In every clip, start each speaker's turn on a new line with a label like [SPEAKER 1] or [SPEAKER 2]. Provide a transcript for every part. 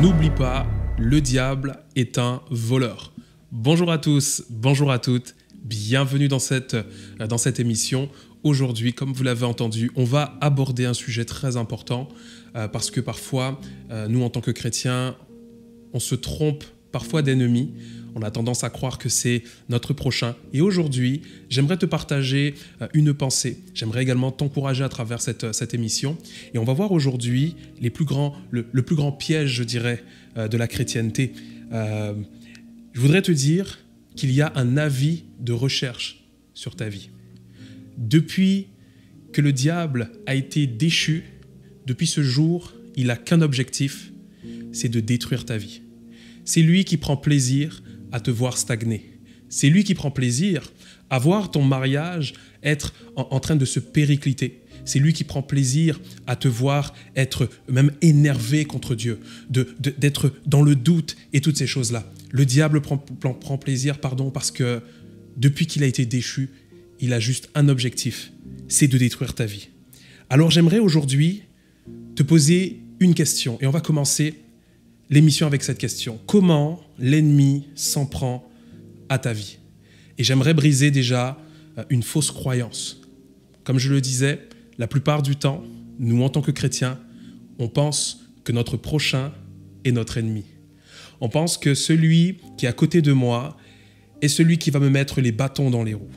[SPEAKER 1] N'oublie pas, le diable est un voleur. Bonjour à tous, bonjour à toutes, bienvenue dans cette émission. Aujourd'hui, comme vous l'avez entendu, on va aborder un sujet très important parce que parfois, nous en tant que chrétiens, on se trompe parfois d'ennemis. On a tendance à croire que c'est notre prochain. Et aujourd'hui, j'aimerais te partager une pensée. J'aimerais également t'encourager à travers cette émission. Et on va voir aujourd'hui le plus grand piège, je dirais, de la chrétienté. Je voudrais te dire qu'il y a un avis de recherche sur ta vie. Depuis que le diable a été déchu, depuis ce jour, il n'a qu'un objectif, c'est de détruire ta vie. C'est lui qui prend plaisir à te voir stagner. C'est lui qui prend plaisir à voir ton mariage être en train de se péricliter. C'est lui qui prend plaisir à te voir être même énervé contre Dieu, d'être dans le doute et toutes ces choses-là. Le diable prend plaisir parce que depuis qu'il a été déchu, il a juste un objectif, c'est de détruire ta vie. Alors j'aimerais aujourd'hui te poser une question et on va commencer l'émission avec cette question. Comment l'ennemi s'en prend à ta vie? Et j'aimerais briser déjà une fausse croyance. Comme je le disais, la plupart du temps, nous en tant que chrétiens, on pense que notre prochain est notre ennemi. On pense que celui qui est à côté de moi est celui qui va me mettre les bâtons dans les roues.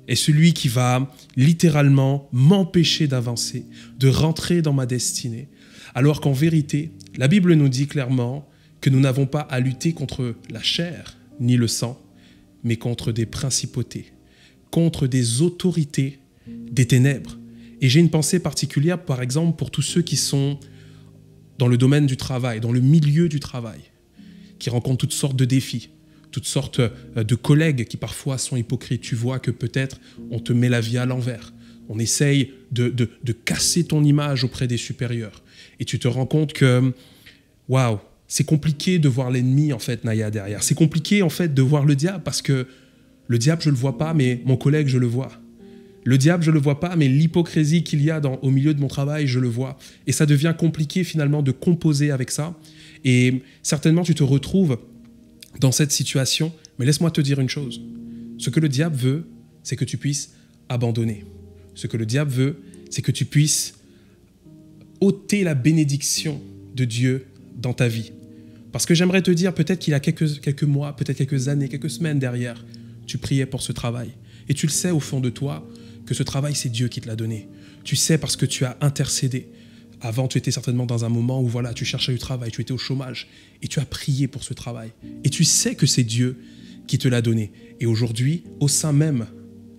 [SPEAKER 1] Est celui qui va littéralement m'empêcher d'avancer, de rentrer dans ma destinée. Alors qu'en vérité, la Bible nous dit clairement que nous n'avons pas à lutter contre la chair ni le sang, mais contre des principautés, contre des autorités des ténèbres. Et j'ai une pensée particulière, par exemple, pour tous ceux qui sont dans le domaine du travail, dans le milieu du travail, qui rencontrent toutes sortes de défis, toutes sortes de collègues qui parfois sont hypocrites. Tu vois que peut-être on te met la vie à l'envers. On essaye de casser ton image auprès des supérieurs. Et tu te rends compte que, waouh, c'est compliqué de voir l'ennemi, en fait, Naya, derrière. C'est compliqué, en fait, de voir le diable parce que le diable, je ne le vois pas, mais mon collègue, je le vois. Le diable, je ne le vois pas, mais l'hypocrisie qu'il y a au milieu de mon travail, je le vois. Et ça devient compliqué, finalement, de composer avec ça. Et certainement, tu te retrouves dans cette situation. Mais laisse-moi te dire une chose. Ce que le diable veut, c'est que tu puisses abandonner. Ce que le diable veut, c'est que tu puisses ôter la bénédiction de Dieu dans ta vie. Parce que j'aimerais te dire, peut-être qu'il y a quelques mois, peut-être quelques années, quelques semaines derrière, tu priais pour ce travail. Et tu le sais au fond de toi que ce travail, c'est Dieu qui te l'a donné. Tu sais parce que tu as intercédé. Avant, tu étais certainement dans un moment où voilà, tu cherchais du travail, tu étais au chômage et tu as prié pour ce travail. Et tu sais que c'est Dieu qui te l'a donné. Et aujourd'hui, au sein même,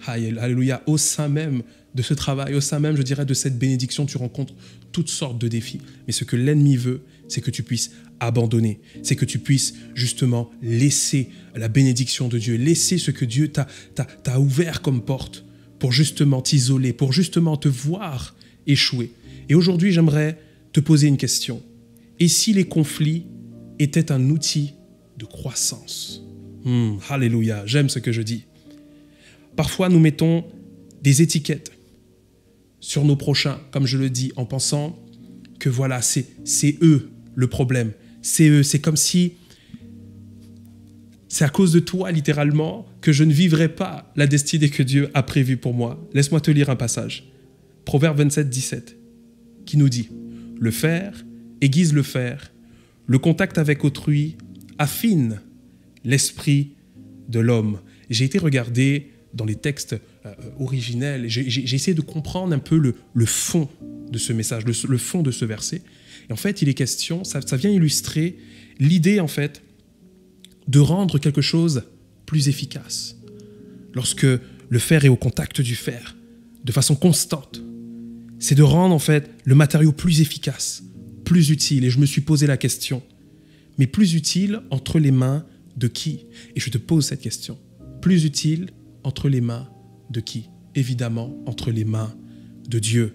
[SPEAKER 1] alléluia, au sein même de ce travail, au sein même, je dirais, de cette bénédiction, tu rencontres toutes sortes de défis. Mais ce que l'ennemi veut, c'est que tu puisses abandonner. C'est que tu puisses justement laisser la bénédiction de Dieu, laisser ce que Dieu t'a ouvert comme porte pour justement t'isoler, pour justement te voir échouer. Et aujourd'hui, j'aimerais te poser une question. Et si les conflits étaient un outil de croissance? Alléluia, j'aime ce que je dis. Parfois, nous mettons des étiquettes sur nos prochains, comme je le dis, en pensant que voilà, c'est eux le problème. C'est eux, c'est comme si c'est à cause de toi, littéralement, que je ne vivrai pas la destinée que Dieu a prévue pour moi. Laisse-moi te lire un passage. Proverbe 27, 17, qui nous dit « Le fer aiguise le fer, le contact avec autrui affine l'esprit de l'homme. » J'ai été regarder dans les textes originels, j'ai essayé de comprendre un peu le fond de ce message, le fond de ce verset. Et en fait, il est question, ça vient illustrer l'idée, en fait, de rendre quelque chose plus efficace. Lorsque le fer est au contact du fer, de façon constante, c'est de rendre, en fait, le matériau plus efficace, plus utile. Et je me suis posé la question, mais plus utile entre les mains de qui? Et je te pose cette question. Plus utile entre les mains de qui? Évidemment, entre les mains de Dieu.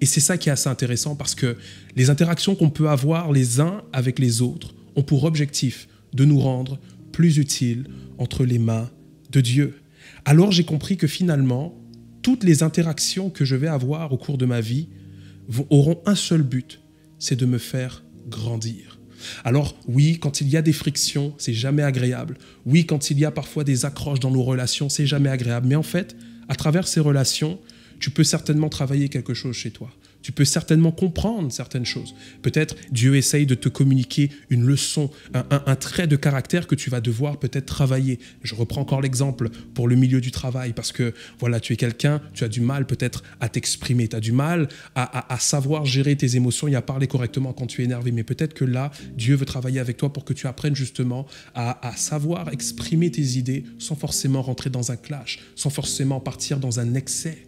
[SPEAKER 1] Et c'est ça qui est assez intéressant parce que les interactions qu'on peut avoir les uns avec les autres ont pour objectif de nous rendre plus utiles entre les mains de Dieu. Alors j'ai compris que finalement, toutes les interactions que je vais avoir au cours de ma vie auront un seul but, c'est de me faire grandir. Alors oui, quand il y a des frictions, c'est jamais agréable. Oui, quand il y a parfois des accroches dans nos relations, c'est jamais agréable. Mais en fait, à travers ces relations, tu peux certainement travailler quelque chose chez toi. Tu peux certainement comprendre certaines choses. Peut-être Dieu essaye de te communiquer une leçon, un trait de caractère que tu vas devoir peut-être travailler. Je reprends encore l'exemple pour le milieu du travail parce que voilà, tu es quelqu'un, tu as du mal peut-être à t'exprimer, tu as du mal à savoir gérer tes émotions et à parler correctement quand tu es énervé. Mais peut-être que là, Dieu veut travailler avec toi pour que tu apprennes justement à savoir exprimer tes idées sans forcément rentrer dans un clash, sans forcément partir dans un excès.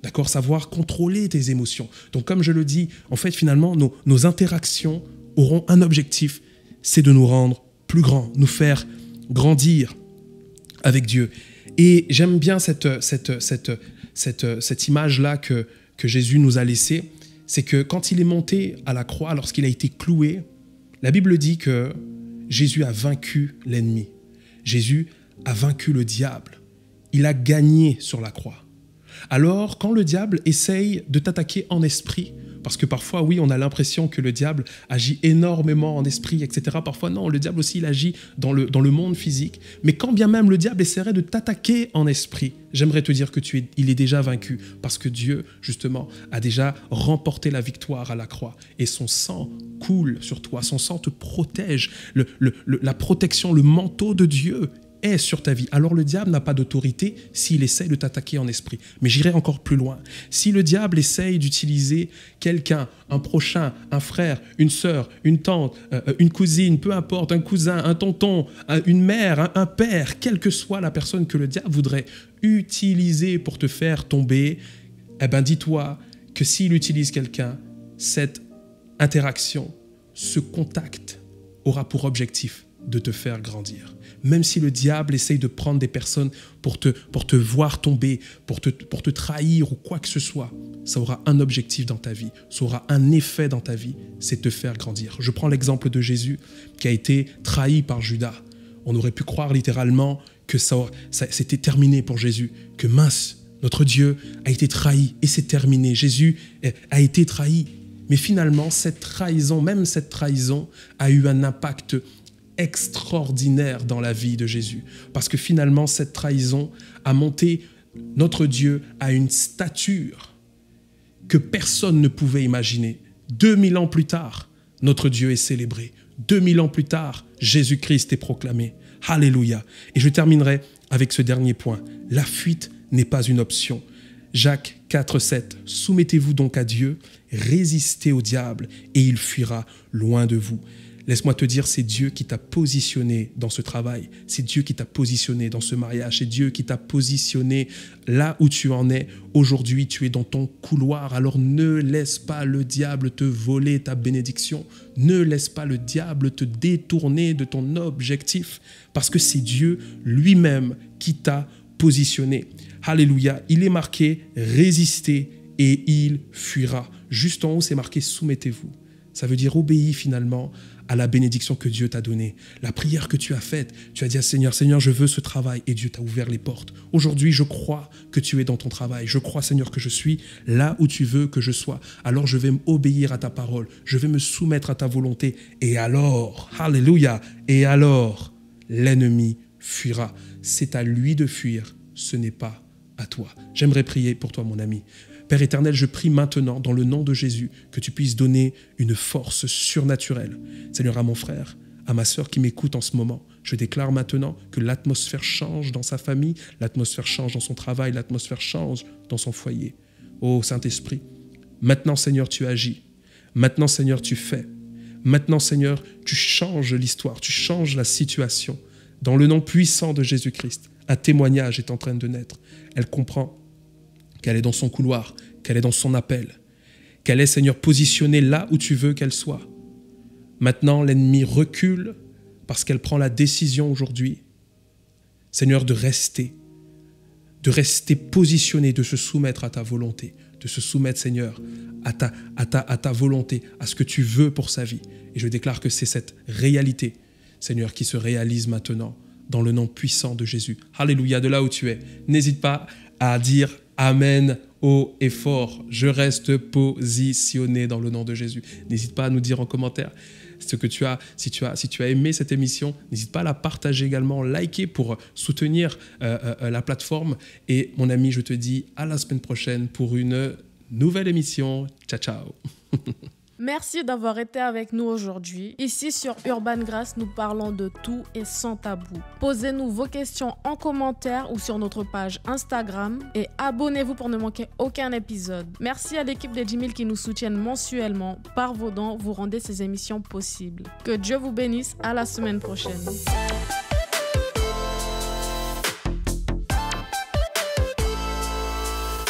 [SPEAKER 1] D'accord, savoir contrôler tes émotions. Donc, comme je le dis, en fait, finalement, nos interactions auront un objectif, c'est de nous rendre plus grands, nous faire grandir avec Dieu. Et j'aime bien cette image-là que Jésus nous a laissée, c'est que quand il est monté à la croix, lorsqu'il a été cloué, la Bible dit que Jésus a vaincu l'ennemi. Jésus a vaincu le diable. Il a gagné sur la croix. Alors, quand le diable essaye de t'attaquer en esprit, parce que parfois, oui, on a l'impression que le diable agit énormément en esprit, etc. Parfois, non, le diable aussi, il agit dans le monde physique. Mais quand bien même le diable essaierait de t'attaquer en esprit, j'aimerais te dire que il est déjà vaincu, parce que Dieu, justement, a déjà remporté la victoire à la croix. Et son sang coule sur toi, son sang te protège. La protection, le manteau de Dieu est sur ta vie. Alors le diable n'a pas d'autorité s'il essaye de t'attaquer en esprit. Mais j'irai encore plus loin. Si le diable essaye d'utiliser quelqu'un, un prochain, un frère, une sœur, une tante, une cousine, peu importe, un cousin, un tonton, une mère, un père, quelle que soit la personne que le diable voudrait utiliser pour te faire tomber, eh ben dis-toi que s'il utilise quelqu'un, cette interaction, ce contact aura pour objectif de te faire grandir. Même si le diable essaye de prendre des personnes pour te voir tomber, pour te trahir ou quoi que ce soit, ça aura un objectif dans ta vie, ça aura un effet dans ta vie, c'est te faire grandir. Je prends l'exemple de Jésus qui a été trahi par Judas. On aurait pu croire littéralement que c'était terminé pour Jésus, que mince, notre Dieu a été trahi et c'est terminé. Jésus a été trahi. Mais finalement, cette trahison, même cette trahison, a eu un impact extraordinaire dans la vie de Jésus. Parce que finalement, cette trahison a monté notre Dieu à une stature que personne ne pouvait imaginer. 2000 ans plus tard, notre Dieu est célébré. 2000 ans plus tard, Jésus-Christ est proclamé. Alléluia. Et je terminerai avec ce dernier point. La fuite n'est pas une option. Jacques 4, 7. Soumettez-vous donc à Dieu, résistez au diable et il fuira loin de vous. Laisse-moi te dire, c'est Dieu qui t'a positionné dans ce travail. C'est Dieu qui t'a positionné dans ce mariage. C'est Dieu qui t'a positionné là où tu en es. Aujourd'hui, tu es dans ton couloir. Alors ne laisse pas le diable te voler ta bénédiction. Ne laisse pas le diable te détourner de ton objectif. Parce que c'est Dieu lui-même qui t'a positionné. Alléluia. Il est marqué « Résistez et il fuira ». Juste en haut, c'est marqué « Soumettez-vous ». Ça veut dire obéis finalement à la bénédiction que Dieu t'a donnée. La prière que tu as faite, tu as dit à Seigneur, Seigneur, je veux ce travail et Dieu t'a ouvert les portes. Aujourd'hui, je crois que tu es dans ton travail. Je crois, Seigneur, que je suis là où tu veux que je sois. Alors, je vais obéir à ta parole. Je vais me soumettre à ta volonté. Et alors, alléluia, et alors, l'ennemi fuira. C'est à lui de fuir, ce n'est pas à toi. J'aimerais prier pour toi, mon ami. Père éternel, je prie maintenant, dans le nom de Jésus, que tu puisses donner une force surnaturelle. Seigneur, à mon frère, à ma sœur qui m'écoute en ce moment, je déclare maintenant que l'atmosphère change dans sa famille, l'atmosphère change dans son travail, l'atmosphère change dans son foyer. Ô Saint-Esprit, maintenant, Seigneur, tu agis. Maintenant, Seigneur, tu fais. Maintenant, Seigneur, tu changes l'histoire, tu changes la situation. Dans le nom puissant de Jésus-Christ, un témoignage est en train de naître. Elle comprend qu'elle est dans son couloir, qu'elle est dans son appel, qu'elle est, Seigneur, positionnée là où tu veux qu'elle soit. Maintenant, l'ennemi recule parce qu'elle prend la décision aujourd'hui, Seigneur, de rester positionnée, de se soumettre à ta volonté, de se soumettre, Seigneur, à ta volonté, à ce que tu veux pour sa vie. Et je déclare que c'est cette réalité, Seigneur, qui se réalise maintenant dans le nom puissant de Jésus. Alléluia, de là où tu es. N'hésite pas à dire Amen haut et fort. Je reste positionné dans le nom de Jésus. N'hésite pas à nous dire en commentaire si tu as aimé cette émission, n'hésite pas à la partager également, liker pour soutenir la plateforme. Et mon ami, je te dis à la semaine prochaine pour une nouvelle émission. Ciao, ciao.
[SPEAKER 2] Merci d'avoir été avec nous aujourd'hui. Ici sur Urban Grass, nous parlons de tout et sans tabou. Posez-nous vos questions en commentaire ou sur notre page Instagram et abonnez-vous pour ne manquer aucun épisode. Merci à l'équipe des 10 000 qui nous soutiennent mensuellement. Par vos dons, vous rendez ces émissions possibles. Que Dieu vous bénisse. À la semaine prochaine.